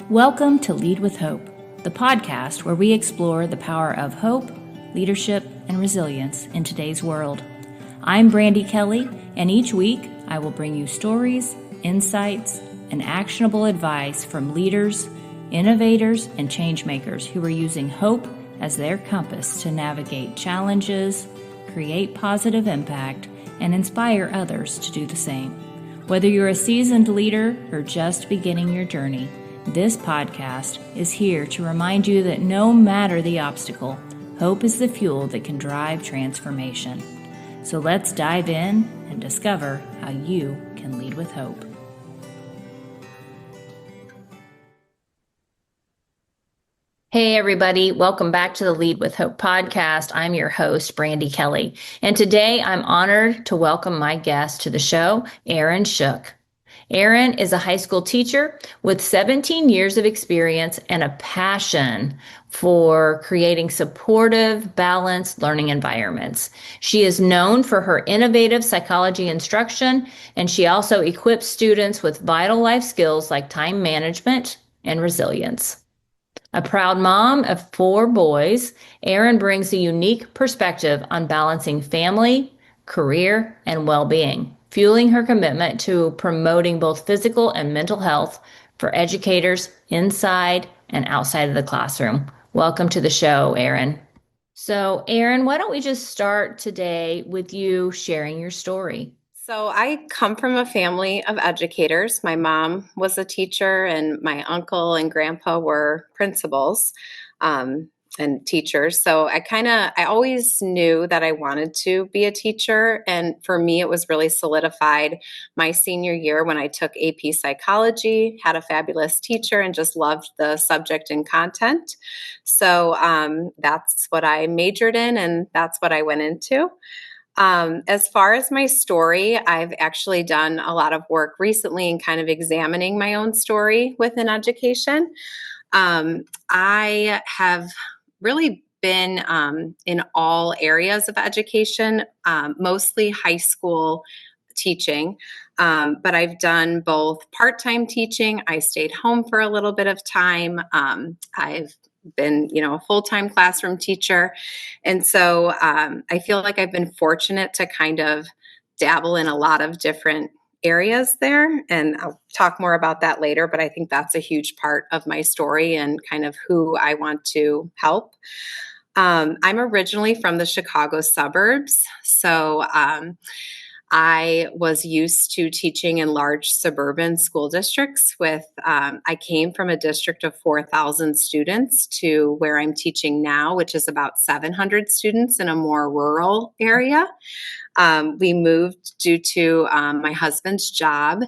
Welcome to Lead with Hope, the podcast where we explore the power of hope, leadership, and resilience in today's world. I'm Brandi Kelly, and each week I will bring you stories, insights, and actionable advice from leaders, innovators, and changemakers who are using hope as their compass to navigate challenges, create positive impact, and inspire others to do the same. Whether you're a seasoned leader or just beginning your journey, this podcast is here to remind you that no matter the obstacle, hope is the fuel that can drive transformation. So let's dive in and discover how you can lead with hope. Hey everybody, welcome back to the Lead with Hope podcast. I'm your host, Brandi Kelly, and today I'm honored to welcome my guest to the show, Erin Shook. Erin is a high school teacher with 17 years of experience and a passion for creating supportive, balanced learning environments. She is known for her innovative psychology instruction, and she also equips students with vital life skills like time management and resilience. A proud mom of 4 boys, Erin brings a unique perspective on balancing family, career, and well-being, fueling her commitment to promoting both physical and mental health for educators inside and outside of the classroom. Welcome to the show, Erin. So, Erin, why don't we just start today with you sharing your story? So I come from a family of educators. My mom was a teacher, and my uncle and grandpa were principals and teachers. So I always knew that I wanted to be a teacher. And for me, it was really solidified my senior year when I took AP psychology, had a fabulous teacher, and just loved the subject and content. So that's what I majored in, and that's what I went into. As far as my story, I've actually done a lot of work recently in kind of examining my own story within education. I have really been in all areas of education, mostly high school teaching. But I've done both part-time teaching. I stayed home for a little bit of time. I've been, a full-time classroom teacher. And so I feel like I've been fortunate to kind of dabble in a lot of different areas there. And I'll talk more about that later, but I think that's a huge part of my story and kind of who I want to help. I'm originally from the Chicago suburbs. So I was used to teaching in large suburban school districts I came from a district of 4,000 students to where I'm teaching now, which is about 700 students in a more rural area. We moved due to my husband's job,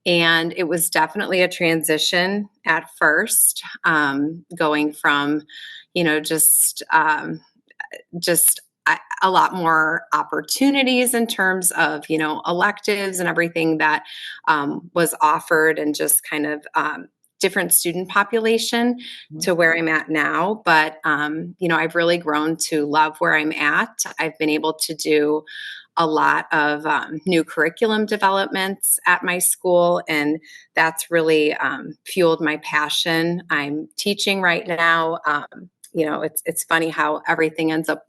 and it was definitely a transition at first, going from, just a lot more opportunities in terms of, electives and everything that was offered, and just kind of different student population to where I'm at now. But, I've really grown to love where I'm at. I've been able to do a lot of new curriculum developments at my school, and that's really fueled my passion. I'm teaching right now. It's funny how everything ends up,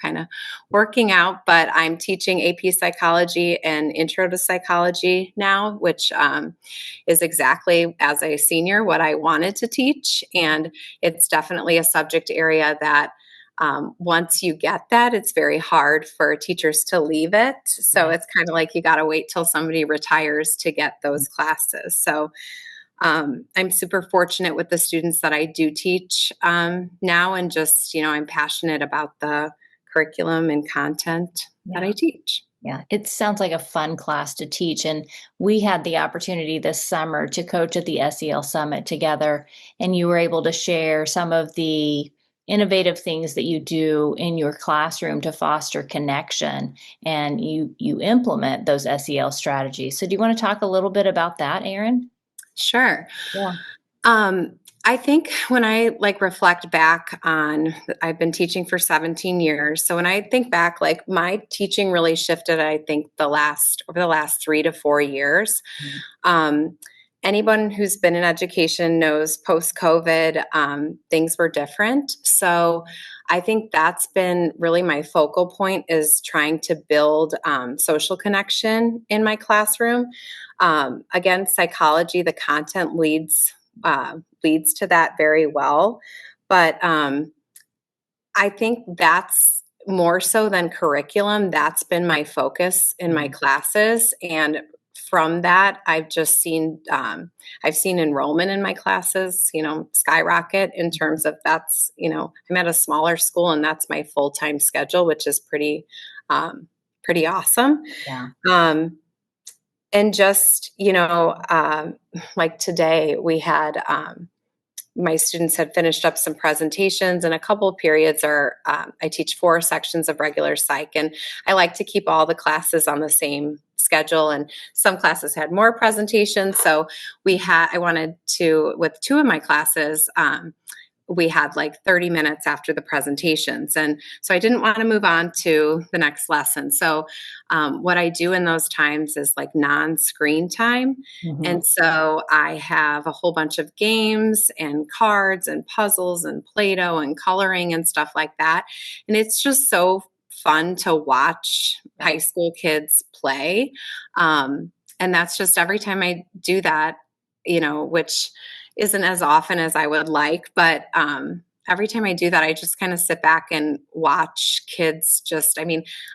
kind of working out, but I'm teaching AP psychology and intro to psychology now, which is exactly, as a senior, what I wanted to teach. And it's definitely a subject area that once you get that, it's very hard for teachers to leave it. So it's kind of like you got to wait till somebody retires to get those classes. So I'm super fortunate with the students that I do teach now, and just, I'm passionate about the curriculum and content that I teach. Yeah, it sounds like a fun class to teach. And we had the opportunity this summer to coach at the SEL Summit together, and you were able to share some of the innovative things that you do in your classroom to foster connection, and you implement those SEL strategies. So do you want to talk a little bit about that, Erin? Sure. Yeah. I think when I reflect back on, I've been teaching for 17 years. So when I think back, my teaching really shifted, I think over the last 3 to 4 years. anyone who's been in education knows post-COVID, things were different. So I think that's been really my focal point, is trying to build social connection in my classroom. Again, psychology, the content leads to that very well. But I think that's more so than curriculum. That's been my focus in my classes. And from that, I've seen enrollment in my classes, skyrocket in terms of I'm at a smaller school and that's my full-time schedule, which is pretty awesome. Yeah. Um, and just, like today we had, my students had finished up some presentations, and a couple of periods I teach 4 sections of regular psych, and I like to keep all the classes on the same schedule, and some classes had more presentations. So I wanted to, with 2 of my classes, we had like 30 minutes after the presentations. And so I didn't want to move on to the next lesson. So what I do in those times is like non-screen time. Mm-hmm. And so I have a whole bunch of games and cards and puzzles and Play-Doh and coloring and stuff like that. And it's just so fun to watch high school kids play. And that's just every time I do that, which isn't as often as I would like, but every time I do that, I just kind of sit back and watch kids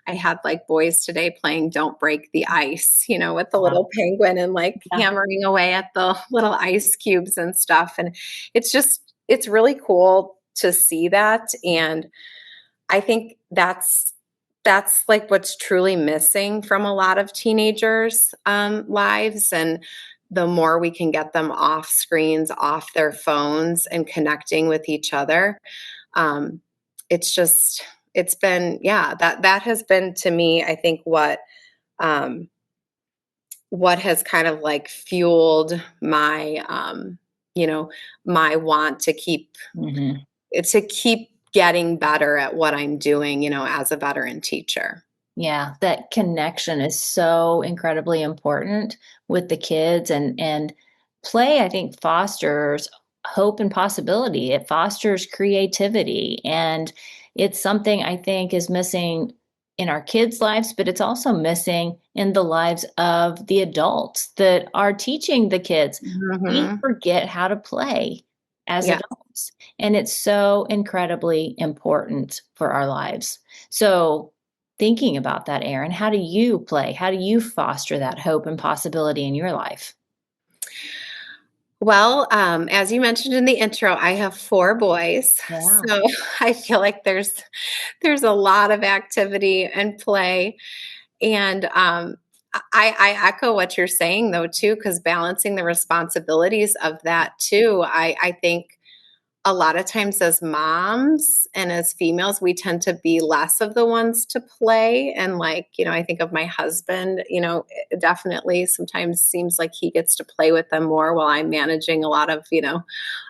I had like boys today playing Don't Break the Ice, with the little penguin and like Yeah. hammering away at the little ice cubes and stuff. And it's really cool to see that. And I think that's like what's truly missing from a lot of teenagers' lives. And the more we can get them off screens, off their phones, and connecting with each other, um, it's been, yeah, that has been, to me, I think um, what has kind of like fueled my want to Mm-hmm. keep getting better at what I'm doing, as a veteran teacher. Yeah, that connection is so incredibly important with the kids, and play, I think, fosters hope and possibility. It fosters creativity, and it's something I think is missing in our kids' lives, but it's also missing in the lives of the adults that are teaching the kids. We Mhm. forget how to play as Yes. adults, and it's so incredibly important for our lives. So, thinking about that, Erin, how do you play? How do you foster that hope and possibility in your life? Well, as you mentioned in the intro, I have 4 boys, Yeah. so I feel like there's a lot of activity and play, and, I echo what you're saying though too, because balancing the responsibilities of that too, I think a lot of times as moms and as females, we tend to be less of the ones to play. And like, I think of my husband, it definitely sometimes seems like he gets to play with them more while I'm managing a lot of,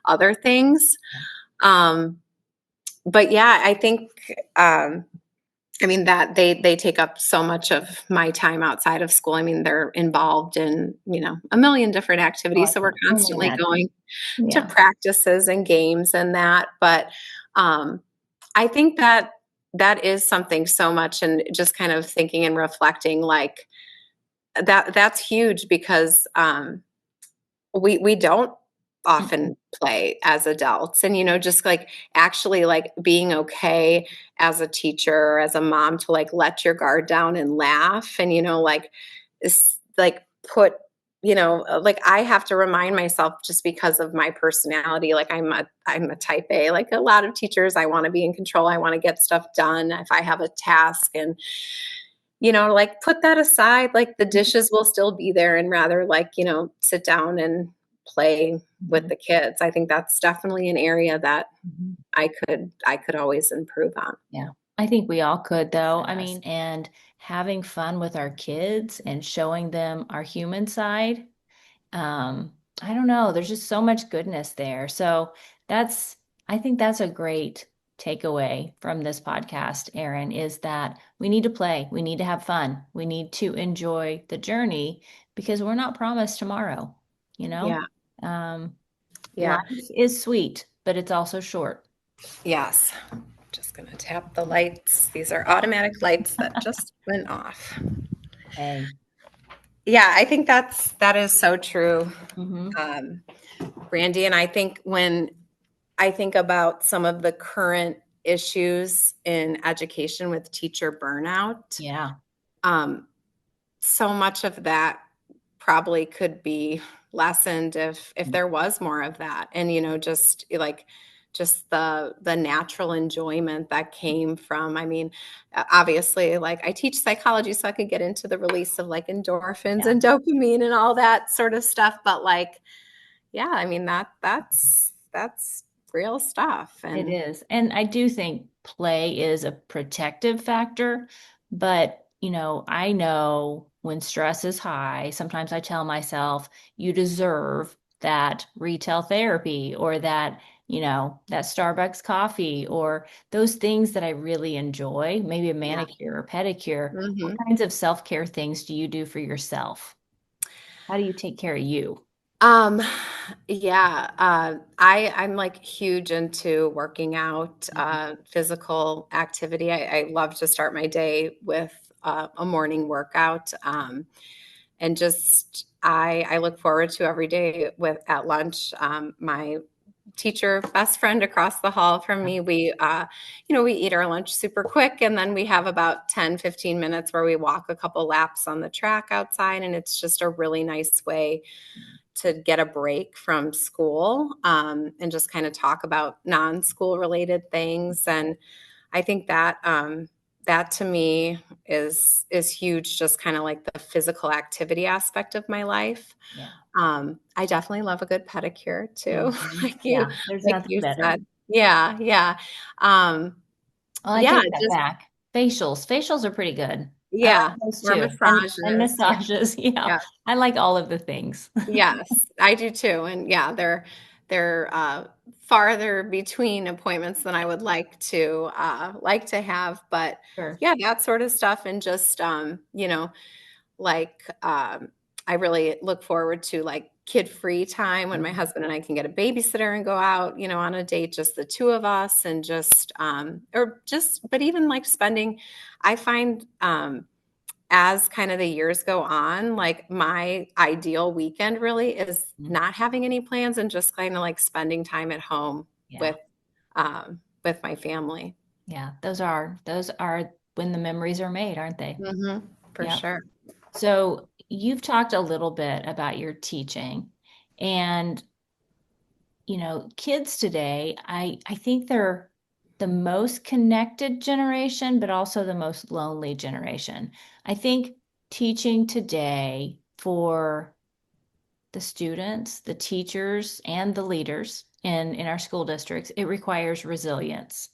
other things. Um, but yeah, I think, that they take up so much of my time outside of school. I mean, they're involved in, a million different Oh, activities. I So we're can only constantly imagine. going to Yeah. practices and games and that. But I think that is something so much, and just kind of thinking and reflecting like that's huge, because we don't Mhm. often play as adults, and just like actually like being okay as a teacher or as a mom to like let your guard down and laugh, and like like put like I have to remind myself, just because of my personality, like I'm a type A. Like a lot of teachers, I want to be in control, I want to get stuff done if I have a task, and like put that aside, like the dishes will still be there, and rather like, sit down and play with Mhm. the kids. I think that's definitely an area that Mhm. I could always improve on. Yeah. I think we all could, though. I mean, and having fun with our kids and showing them our human side. I don't know. There's just so much goodness there. So that's, I think that's a great takeaway from this podcast, Erin, is that we need to play. We need to have fun. We need to enjoy the journey because we're not promised tomorrow. you know? Yeah. Um, Yeah. life is sweet, but it's also short. Yes. Just going to tap the lights. These are automatic lights that just went off. Hey. Yeah, I think that is so true, Mm-hmm. um, Brandi. And I think when I think about some of the current issues in education with teacher burnout, Yeah. um, so much of that probably could be lessened if there was more of that. And just like just the natural enjoyment that came from, I mean, obviously, like, I teach psychology, so I could get into the release of like endorphins Yeah. and dopamine and all that sort of stuff, but like, yeah, I mean, that's real stuff. It And is. And I do think play is a protective factor, but I know when stress is high, sometimes I tell myself, you deserve that retail therapy or that Starbucks coffee or those things that I really enjoy, maybe a yeah. manicure or pedicure. What Hmm. kinds of self-care things do you do for yourself? How do you take care of you? Um, yeah, I'm like huge into working out, physical activity. I love to start my day with a morning workout. And just I look forward to every day with at lunch. My teacher best friend across the hall from me, we eat our lunch super quick, and then we have about 10-15 minutes where we walk a couple laps on the track outside, and it's just a really nice way to get a break from school, and just kind of talk about non-school related things. And I think that to me is huge, just kind of like the physical activity aspect of my life. Yeah. I definitely love a good pedicure too, Mhm. like you Yeah. There's like nothing you better. said. Yeah, yeah. Um, Well, I yeah, take that just back. Facials are pretty good. I like yeah, those or too. And massages. Yeah, massages. Yeah. yeah. I like all of the things. Yes, I do too. And yeah, they're farther between appointments than I would like to have. But Sure. yeah, that sort of stuff. And just like I really look forward to like kid free time when my Mhm. husband and I can get a babysitter and go out, on a date, just the two of us, and just but even like spending, I find as kind of the years go on, like my ideal weekend really is Mhm. not having any plans and just kind of like spending time at home Yeah. with my family. Yeah. Those are when the memories are made, aren't they? Hmm. For Yep. sure. So you've talked a little bit about your teaching and kids today, I think they're the most connected generation, but also the most lonely generation. I think teaching today for the students, the teachers, and the leaders in our school districts, it requires resilience.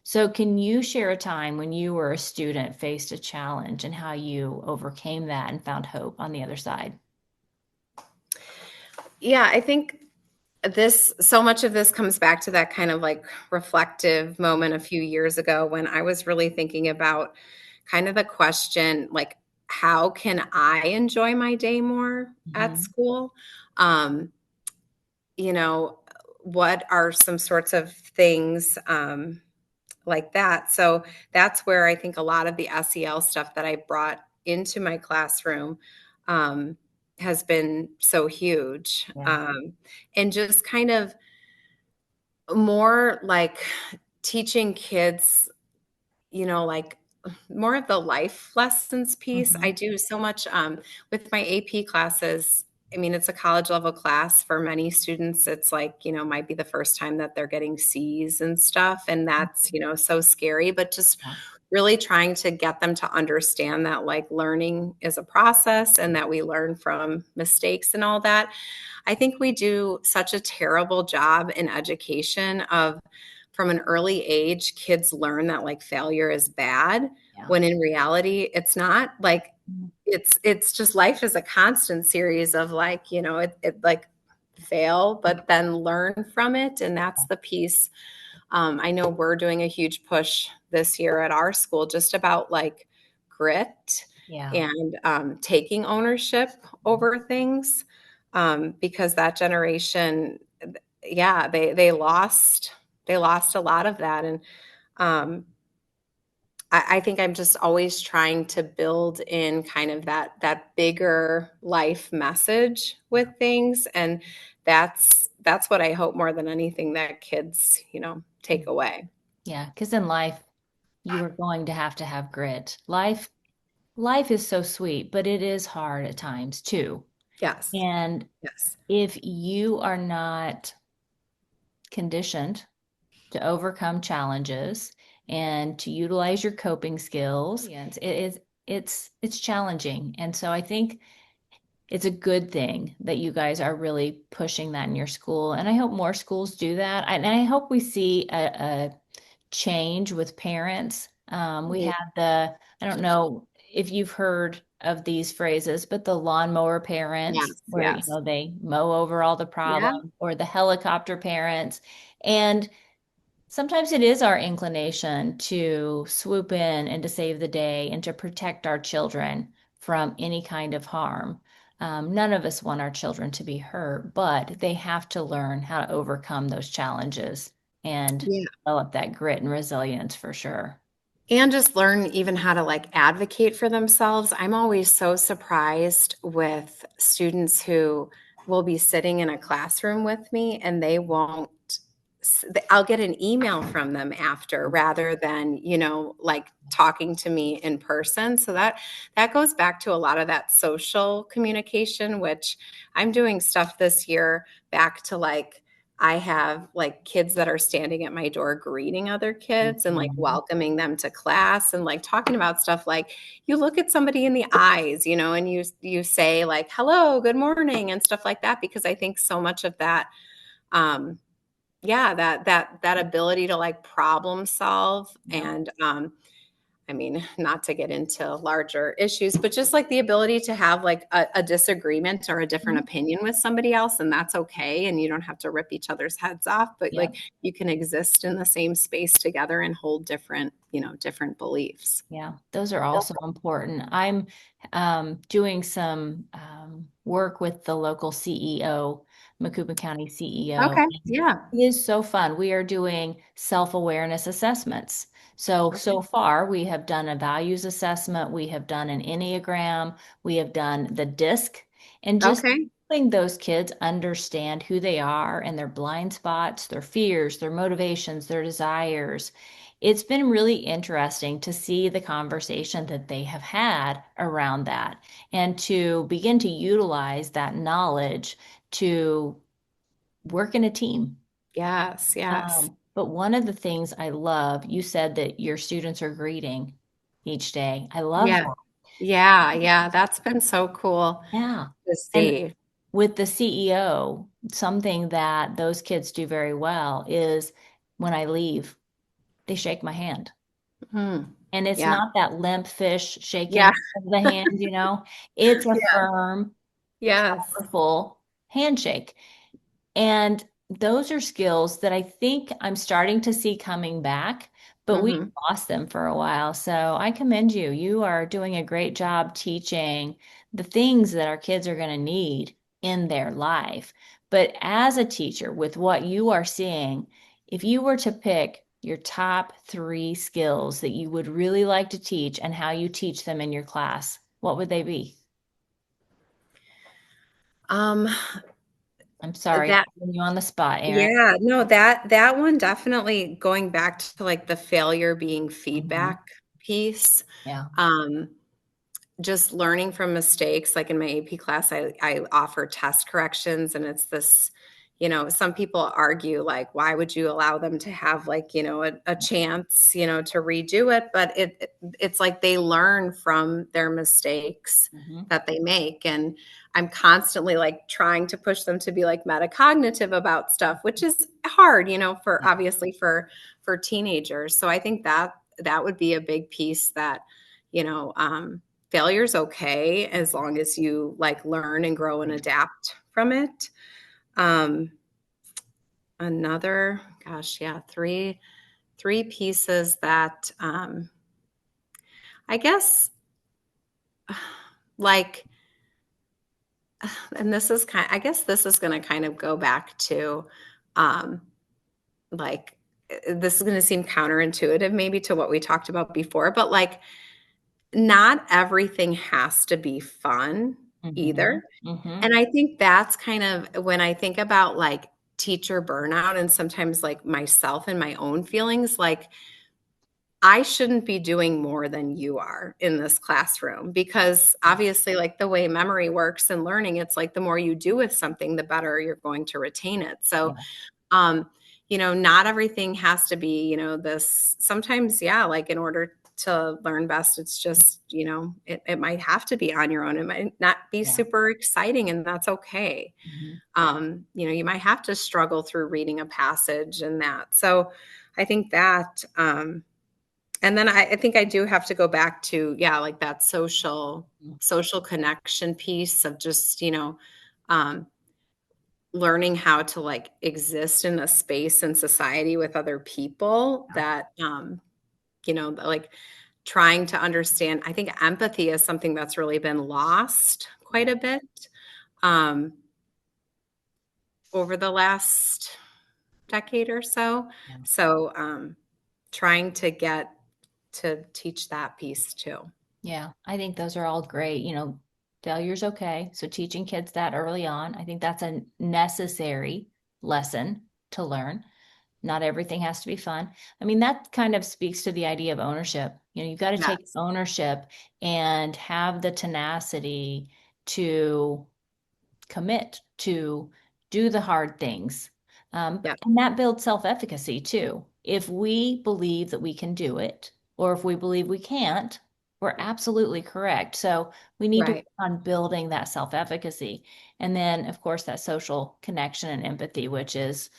So, can you share a time when you were a student faced a challenge and how you overcame that and found hope on the other side? Yeah, I think this so much of this comes back to that kind of like reflective moment a few years ago when I was really thinking about kind of the question, like, how can I enjoy my day more at Mhm. school? Um, you know, what are some sorts of things like that? So that's where I think a lot of the SEL stuff that I brought into my classroom um, has been so huge. Yeah. And just kind of more like teaching kids, like more of the life lessons piece. I Mhm. do so much with my AP classes. I mean, it's a college level class for many students. It's like, might be the first time that they're getting C's and stuff. And that's, so scary, but just Yeah. really trying to get them to understand that like learning is a process and that we learn from mistakes and all that. I think we do such a terrible job in education of from an early age, kids learn that like failure is bad Yeah. when in reality it's not. Like Mhm. it's just life is a constant series of like, it like fail, but then learn from it. And that's the piece. I know we're doing a huge push this year at our school just about like grit Yeah. and taking ownership over things. because that generation, yeah, they lost a lot of that. And um, I think I'm just always trying to build in kind of that bigger life message with things, and that's what I hope more than anything that kids, take away. Yeah, because in life, you are going to have grit. Life is so sweet, but it is hard at times too. Yes, And yes, if you are not conditioned to overcome challenges and to utilize your coping skills, it's challenging. And so I think it's a good thing that you guys are really pushing that in your school. And I hope more schools do that. And I hope we see a change with parents. We yeah, had I don't know if you've heard of these phrases, but the lawnmower parents, yes, where, yes, they mow over all the yeah, problems, or the helicopter parents. And sometimes it is our inclination to swoop in and to save the day and to protect our children from any kind of harm. None of us want our children to be hurt, but they have to learn how to overcome those challenges and yeah. develop that grit and resilience for sure. And just learn even how to like advocate for themselves. I'm always so surprised with students who will be sitting in a classroom with me and they won't, I'll get an email from them after rather than, like talking to me in person. So that goes back to a lot of that social communication, which I'm doing stuff this year back to like, I have like kids that are standing at my door greeting other kids and like Mhm. welcoming them to class and like talking about stuff like you look at somebody in the eyes, and you say like hello, good morning and stuff like that, because I think so much of that um yeah, that ability to like problem solve Yeah. and I mean, not to get into larger issues, but just like the ability to have like a disagreement or a different Mhm. opinion with somebody else, and that's okay. And you don't have to rip each other's heads off, but Yeah. like you can exist in the same space together and hold different, different beliefs. Yeah, those are also important. I'm doing some work with the local CEO, Macomb County CEO. Okay. Yeah. It is so fun. We are doing self-awareness assessments. So far, we have done a values assessment, we have done an Enneagram, we have done the DISC, and just Okay. helping those kids understand who they are and their blind spots, their fears, their motivations, their desires. It's been really interesting to see the conversation that they have had around that and to begin to utilize that knowledge to work in a team. Yes. Yes. But one of the things I love, you said that your students are greeting each day. I love Yeah. that. Yeah. Yeah. That's been so cool Yeah. to And see. with the CEO, something that those kids do very well is when I leave, they shake my hand. Hmm. And it's Yeah. not that limp fish Yeah. shaking of the hand, it's a Yeah. firm, Yes. powerful handshake. And those are skills that I think I'm starting to see coming back, but we Hmm. lost them for a while. So I commend you. You are doing a great job teaching the things that our kids are going to need in their life. But as a teacher, with what you are seeing, if you were to pick your top three skills that you would really like to teach and how you teach them in your class, what would they be? Um, I'm sorry, that putting you on the spot, Erin. Yeah, no, that one definitely going back to like the failure being Mhm. feedback piece. Yeah. Um, just learning from mistakes. Like in my AP class, I offer test corrections, and it's this, some people argue like, why would you allow them to have like, a chance, to redo it? But it's like they learn from their mistakes Mhm. that they make. And I'm constantly like trying to push them to be like metacognitive about stuff, which is hard, for obviously for teenagers. So I think that would be a big piece that, you know, um, failure's okay as long as you like learn and grow and adapt from it. Um, another, gosh, yeah, three pieces that I guess like and this is kind I guess this is going to kind of go back to, um, like, this is going to seem counterintuitive maybe to what we talked about before, but like, not everything has to be fun Mm-hmm. either. Mm-hmm. And I think that's kind of when I think about like teacher burnout and sometimes like myself and my own feelings, like I shouldn't be doing more than you are in this classroom because obviously, like the way memory works and learning, it's like the more you do with something, the better you're going to retain it. So, Yeah. um, not everything has to be, this sometimes, yeah, like in order to learn best, it's just, it might have to be on your own. It might not be Yeah. super exciting, and that's okay. Mm-hmm. You might have to struggle through reading a passage and that. So I think that, and then I think I do have to go back to, yeah, like that social connection piece of just, um, learning how to like exist in a space and society with other people that, like trying to understand. I think empathy is something that's really been lost quite Yeah. a bit, um, over the last decade or so. Yeah. So, trying to get to teach that piece too. Yeah, I think those are all great. Failure's okay. So teaching kids that early on, I think that's a necessary lesson to learn. Not everything has to be fun. I mean, that kind of speaks to the idea of ownership. You've got to take Yes. ownership and have the tenacity to commit to do the hard things. Yeah. And that builds self-efficacy too. If we believe that we can do it, or if we believe we can't, we're absolutely correct. So we need to work Right. on building that self-efficacy. And then, of course, that social connection and empathy, which is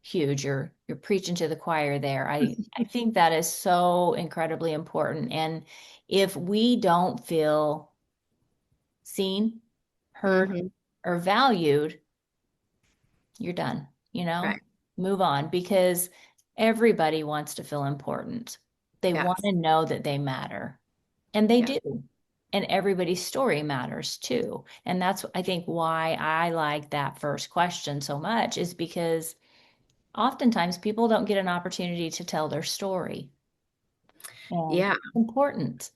huge. You're preaching to the choir there. I think that is so incredibly important. And if we don't feel seen, heard, Hmm. or valued, you're done, you know? Right. Move on because everybody wants to feel important. They want Yes. to know that they matter, and they Yeah. do. And everybody's story matters too. And that's, I think, why I like that first question so much is because oftentimes people don't get an opportunity to tell their story. And Yeah. it's important.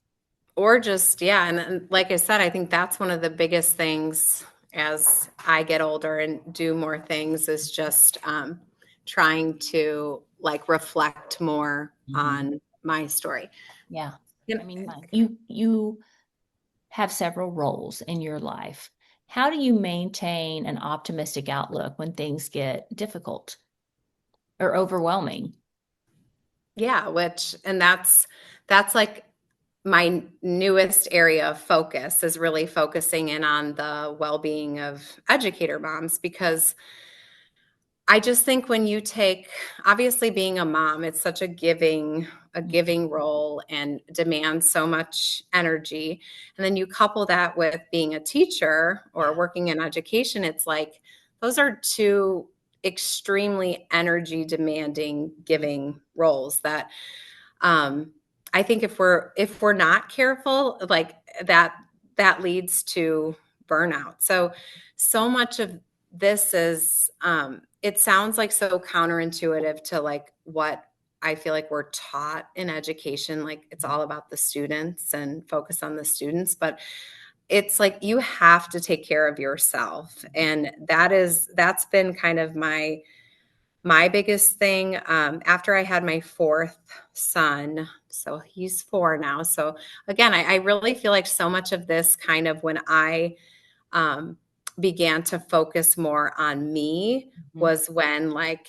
Or just, yeah. And like I said, I think that's one of the biggest things as I get older and do more things is just, trying to like reflect more Mhm. on my story. Yeah. You I mean, know, you have several roles in your life. How do you maintain an optimistic outlook when things get difficult or overwhelming? yeah, and that's like my newest area of focus is really focusing in on the well-being of educator moms because I just think when you take obviously being a mom, it's such a giving role and demands so much energy. And then you couple that with being a teacher or Yeah. working in education, it's like those are two extremely energy demanding giving roles that, um, I think if we're not careful, like that leads to burnout. So much of this is, it sounds like so counterintuitive to like what I feel like we're taught in education. Like it's all about the students and focus on the students, but it's like you have to take care of yourself, and that's been kind of my biggest thing, after I had my fourth son, so he's 4 now. So again, I really feel like so much of this kind of when I, um, began to focus more on me Mhm. was when like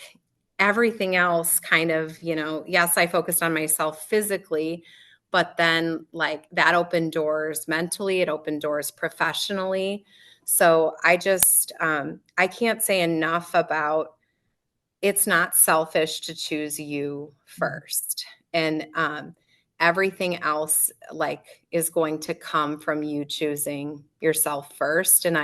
everything else kind of, yes, I focused on myself physically, but then like that opened doors mentally, it opened doors professionally. So I can't say enough about it's not selfish to choose you Mhm. first. And, everything else like is going to come from you choosing yourself first. And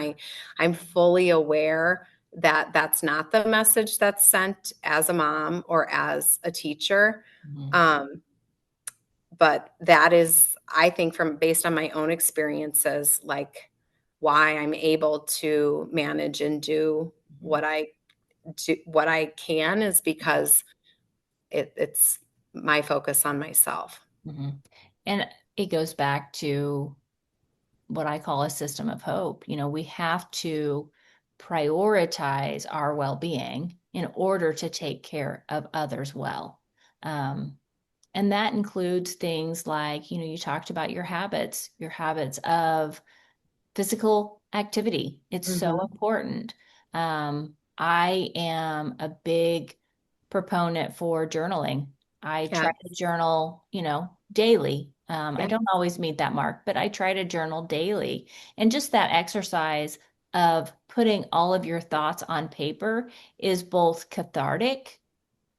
I'm fully aware that that's not the message that's sent as a mom or as a teacher. Mhm. Um, but that is, I think, from based on my own experiences, like why I'm able to manage and do Mhm. what I can is because it's my focus on myself. Mhm. And it goes back to what I call a system of hope. We have to prioritize our well-being in order to take care of others well. Um, and that includes things like, you talked about your habits of physical activity. It's so Mhm. important. I am a big proponent for journaling. I Yeah. try to journal, daily. I Yep. don't always meet that mark, but I try to journal daily. And just that exercise of putting all of your thoughts on paper is both cathartic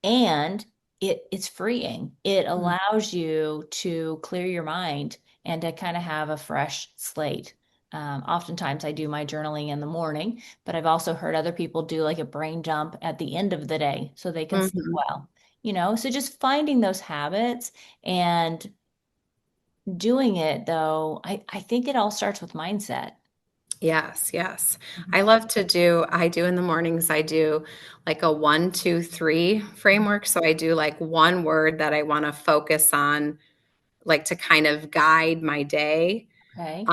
and it's freeing. It Mm. allows you to clear your mind and to kind of have a fresh slate. Oftentimes I do my journaling in the morning, but I've also heard other people do like a brain dump at the end of the day so they can sleep Mhm. well. So just finding those habits and doing it though, I think it all starts with mindset. Yes, yes. Mhm. I do in the mornings, I do like a 1, 2, 3 framework. So I do like one word that I want to focus on, like to kind of guide my day. Okay.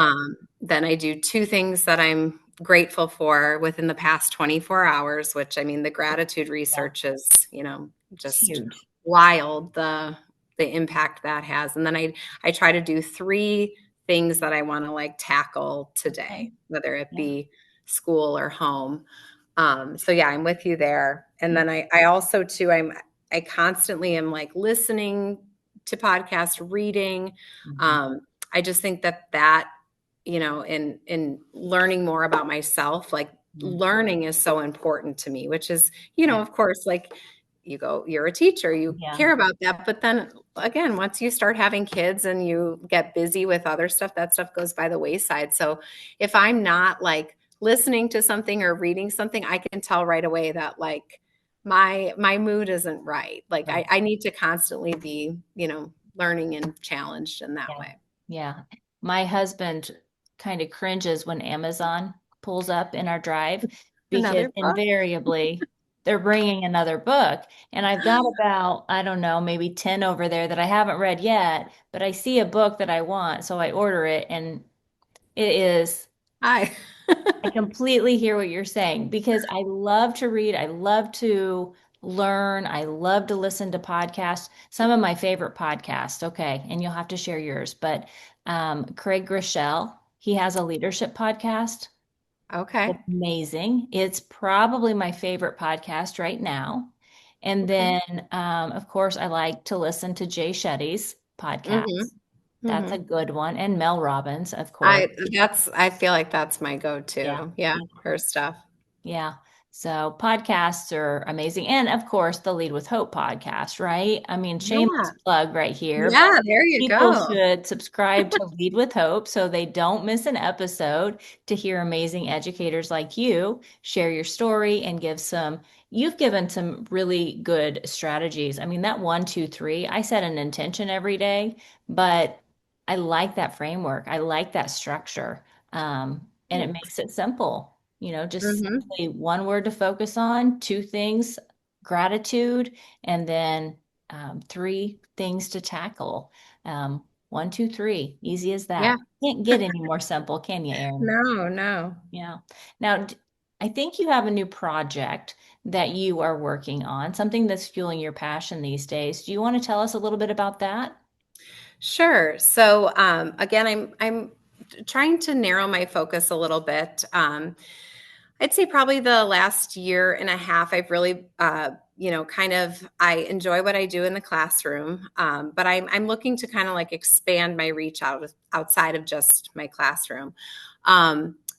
Then I do two things that I'm grateful for within the past 24 hours, which I mean, the gratitude Yeah, research is, it's just huge. wild, the impact that has. And then I try to do three things that I want to like tackle Okay. today, whether it Yeah. be school or home. So yeah, I'm with you there. And then I also too, I constantly am like listening to podcasts, reading. Mhm. Um, I just think that in learning more about myself, like Mhm. learning is so important to me, which is, Yeah. of course, like you're a teacher, you Yeah. care about that. But then again, once you start having kids and you get busy with other stuff, that stuff goes by the wayside. So if I'm not like listening to something or reading something, I can tell right away that like my mood isn't right. Like Right. I need to constantly be, learning and challenged in that Yeah. way. Yeah. My husband kind of cringes when Amazon pulls up in our drive because Another book? invariably they're bringing another book. And I've got about, I don't know, maybe 10 over there that I haven't read yet, but I see a book that I want. So I order it and it is Hi. I completely hear what you're saying because I love to read. I love to learn. I love to listen to podcasts. Some of my favorite podcasts, okay, and you'll have to share yours, but Craig Groeschel, he has a leadership podcast. Okay. It's amazing. It's probably my favorite podcast right now. And Okay. then, of course, I like to listen to Jay Shetty's Mhm. podcast. That's a Mhm. good one. And Mel Robbins, of course. I feel like that's my Yeah. go-to. Yeah, her stuff. Yeah. So podcasts are amazing. And of course, the Lead with Hope podcast, right? I mean, Yeah. shameless plug right here, but Yeah, there you people go. should subscribe to Lead with Hope so they don't miss an episode to hear amazing educators like you share your story and you've given some really good strategies. I mean, that 1, 2, 3, I set an intention every day, but I like that framework. I like that structure. And it Thanks. makes it simple. Just Mhm. simply one word to focus on, two things, gratitude, and then three things to tackle. 1, 2, 3, easy as Yeah. that. Can't get any more simple, can you, Erin? No, no. Yeah. Now, I think you have a new project that you are working on, something that's fueling your passion these days. Do you want to tell us a little bit about that? Sure. So, again, I'm trying to narrow my focus a little bit. I'd say probably the last year and a half, I've really, kind of, I enjoy what I do in the classroom, but I'm looking to kind of like expand my reach outside of just my classroom.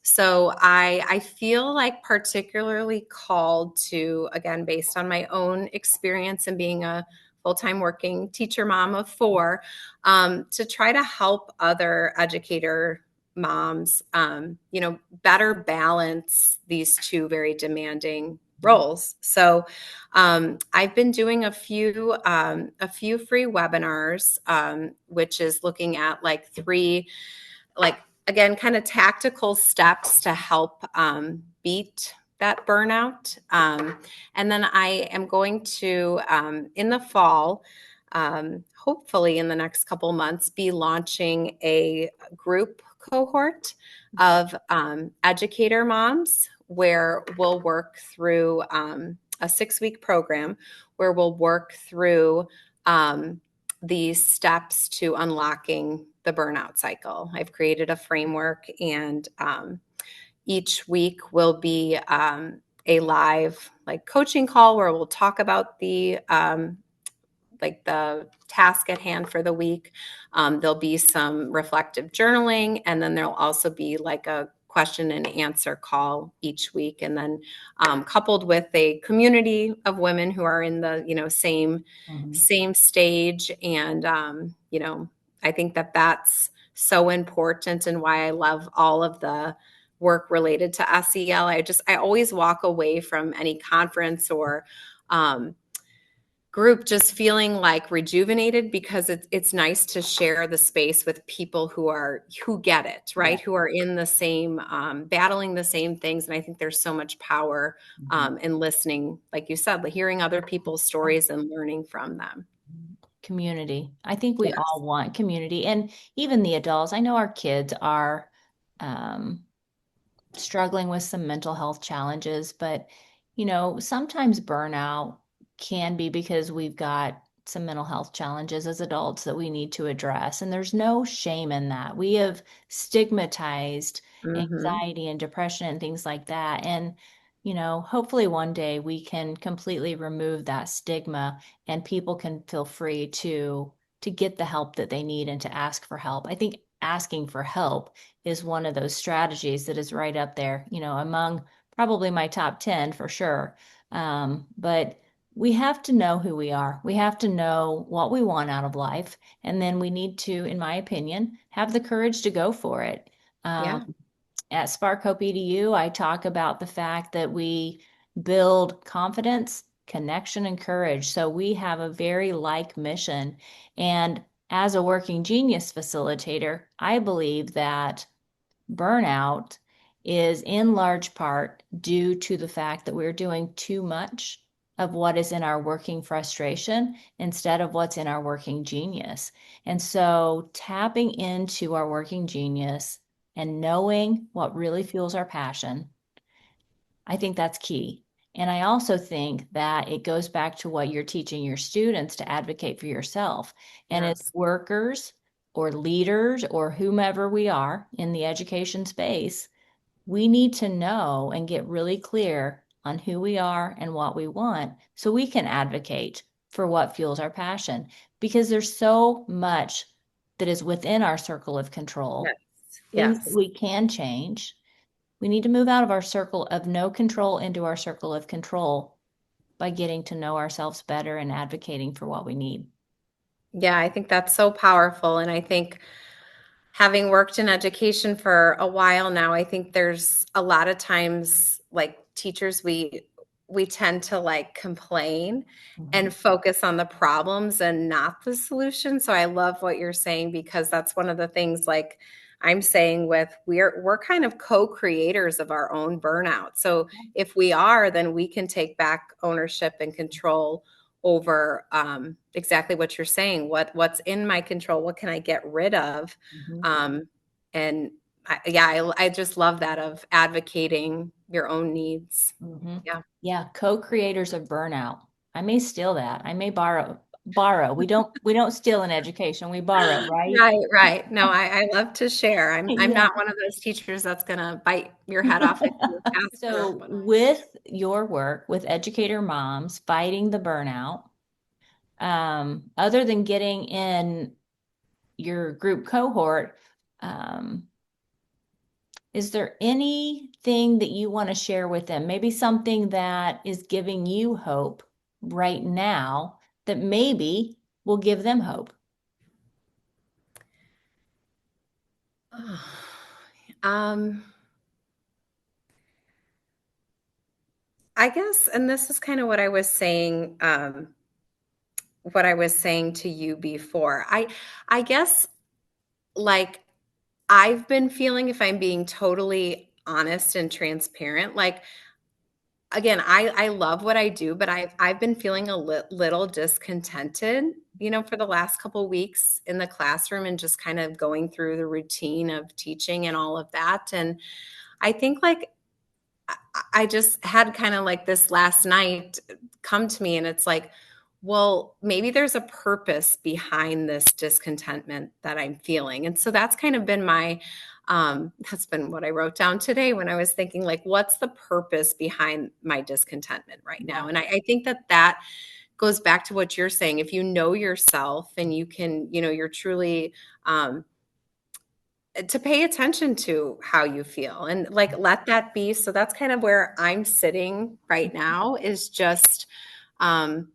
So I feel like particularly called to, again, based on my own experience and being a full-time working teacher mom of four, to try to help other educator moms, better balance these two very demanding Mhm. roles. So I've been doing a few free webinars, which is looking at like three like again, kind of tactical steps to help beat that burnout. And then I am going to, in the fall, hopefully in the next couple months, be launching a group cohort of educator moms where we'll work through a 6-week program where we'll work through the steps to unlocking the burnout cycle. I've created a framework, and each week will be a live like coaching call where we'll talk about the like the task at hand for the week. There'll be some reflective journaling, and then there'll also be like a question and answer call each week. And then coupled with a community of women who are in the, same stage. And, I think that that's so important, and why I love all of the work related to SEL. I always walk away from any conference or, group just feeling like rejuvenated, because it's nice to share the space with people who get it, Yeah. right? Who are in the same battling the same things. And I think there's so much power in listening, like you said, like hearing other people's stories and learning from them. Community. I think we all Yes. want community, and even the adults. I know our kids are um, struggling with some mental health challenges, but sometimes burnout can be because we've got some mental health challenges as adults that we need to address. And there's no shame in that. We have stigmatized Hmm. anxiety and depression and things like that. And hopefully one day we can completely remove that stigma and people can feel free to get the help that they need and to ask for help. I think asking for help is one of those strategies that is right up there, among probably my top 10 for sure. But we have to know who we are. We have to know what we want out of life. And then we need to, in my opinion, have the courage to go for it. Um, Yeah. at Spark Hope EDU, I talk about the fact that we build confidence, connection, and courage. So we have a very like mission. And as a working genius facilitator, I believe that burnout is in large part due to the fact that we're doing too much of what is in our working frustration instead of what's in our working genius. And so tapping into our working genius and knowing what really fuels our passion, I think that's key. And I also think that it goes back to what you're teaching your students to advocate for yourself. And as Yes. workers or leaders or whomever we are in the education space, we need to know and get really clear on who we are and what we want so we can advocate for what fuels our passion. Because there's so much that is within our circle of Yes. control, things that Yes. we can change. We need to move out of our circle of no control into our circle of control by getting to know ourselves better and advocating for what we need. Yeah, I think that's so powerful. And I think having worked in education for a while now, I think there's a lot of times like teachers, we tend to like complain Mhm. and focus on the problems and not the solution. So I love what you're saying, because that's one of the things like I'm saying with we're kind of co-creators of our own burnout. So if we are, then we can take back ownership and control over exactly what you're saying. What's in my control? What can I get rid of? Mhm. Um, and I just love that, of advocating your own needs. Mhm. Yeah. Yeah, co-creators of burnout. I may steal that. I may borrow. We don't steal in education. We borrow, right? Right, right. No, I love to share. I'm Yeah. not one of those teachers that's gonna bite your head off if you ask for So what I with your work with educator moms fighting the burnout, other than getting in your group cohort, um, is there anything that you want to share with them? Maybe something that is giving you hope right now that maybe will give them hope. um, I guess, and this is kind of what I was saying to you before. I guess like I've been feeling, if I'm being totally honest and transparent, like, again, I love what I do, but I've been feeling a little discontented, for the last couple weeks in the classroom and just kind of going through the routine of teaching and all of that. And I think, like, I just had kind of like this last night come to me, and it's like, well, maybe there's a purpose behind this discontentment that I'm feeling. And so that's kind of been that's been what I wrote down today when I was thinking, like, what's the purpose behind my discontentment right Yeah. now? And I think that goes back to what you're saying. If you know yourself and you can, you're truly, um, to pay attention to how you feel and, like, let that be. So that's kind of where I'm sitting right now, is just um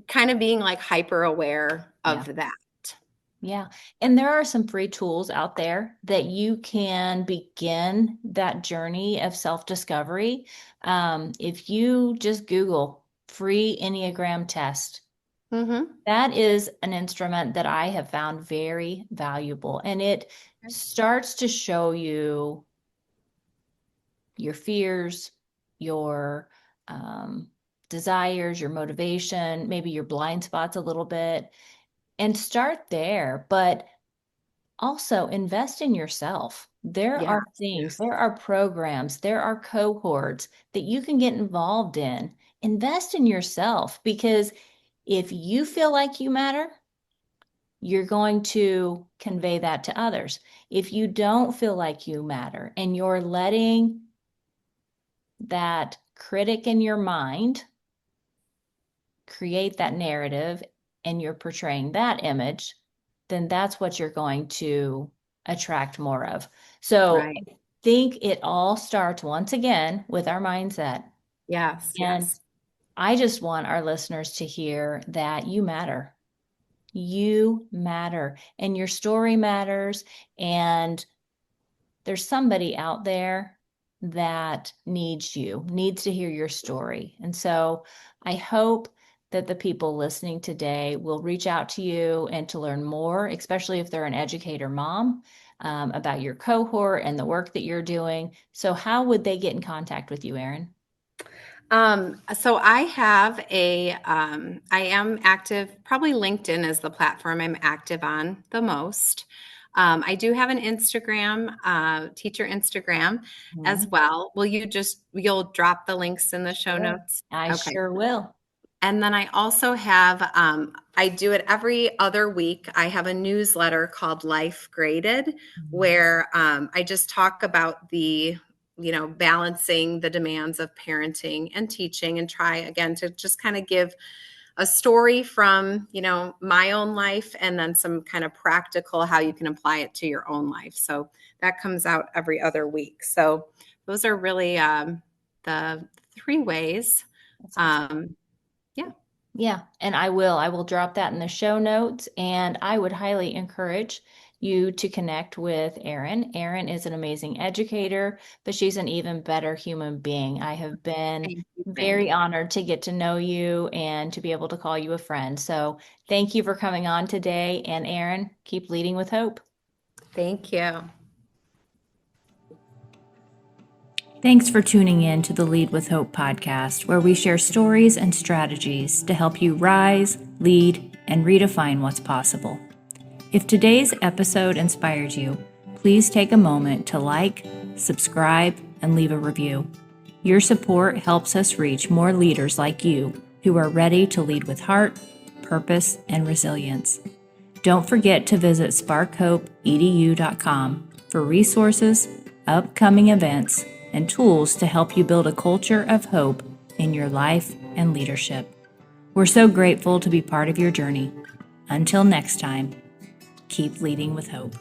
kind of being like hyper aware Yeah. of that. Yeah. And there are some free tools out there that you can begin that journey of self-discovery. If you just Google free Enneagram test, Mhm. that is an instrument that I have found very valuable. And it starts to show you your fears, your desires, your motivation, maybe your blind spots a little bit, and start there. But also invest in yourself. There Yeah. are things, there are programs, there are cohorts that you can get involved in. Invest in yourself, because if you feel like you matter, you're going to convey that to others. If you don't feel like you matter and you're letting that critic in your mind create that narrative and you're portraying that image, then that's what you're going to attract more of. So Right. I think it all starts once again with our mindset. Yes, And yes. I just want our listeners to hear that you matter. You matter, and your story matters. And there's somebody out there that needs you, needs to hear your story. And so I hope that the people listening today will reach out to you and to learn more, especially if they're an educator mom, about your cohort and the work that you're doing. So how would they get in contact with you, Erin? So I am active, probably LinkedIn is the platform I'm active on the most. I do have an Instagram, teacher Instagram as Mhm. well. You'll drop the links in the show Sure. notes? I Okay. sure will. And then I also have, I do it every other week. I have a newsletter called Life Graded, Mhm. where I just talk about balancing the demands of parenting and teaching, and try again to just kind of give a story from, my own life, and then some kind of practical how you can apply it to your own life. So that comes out every other week. So those are really the three ways. That's awesome. Um, yeah. Yeah, and I will drop that in the show notes, and I would highly encourage you to connect with Erin. Erin is an amazing educator, but she's an even better human being. I have been Thank you, very Brandy. honored to get to know you and to be able to call you a friend. So thank you for coming on today, and Erin, keep leading with hope. Thank you. Thanks for tuning in to the Lead with Hope podcast, where we share stories and strategies to help you rise, lead, and redefine what's possible. If today's episode inspired you, please take a moment to like, subscribe, and leave a review. Your support helps us reach more leaders like you who are ready to lead with heart, purpose, and resilience. Don't forget to visit sparkhopeedu.com for resources, upcoming events, and tools to help you build a culture of hope in your life and leadership. We're so grateful to be part of your journey. Until next time, keep leading with hope.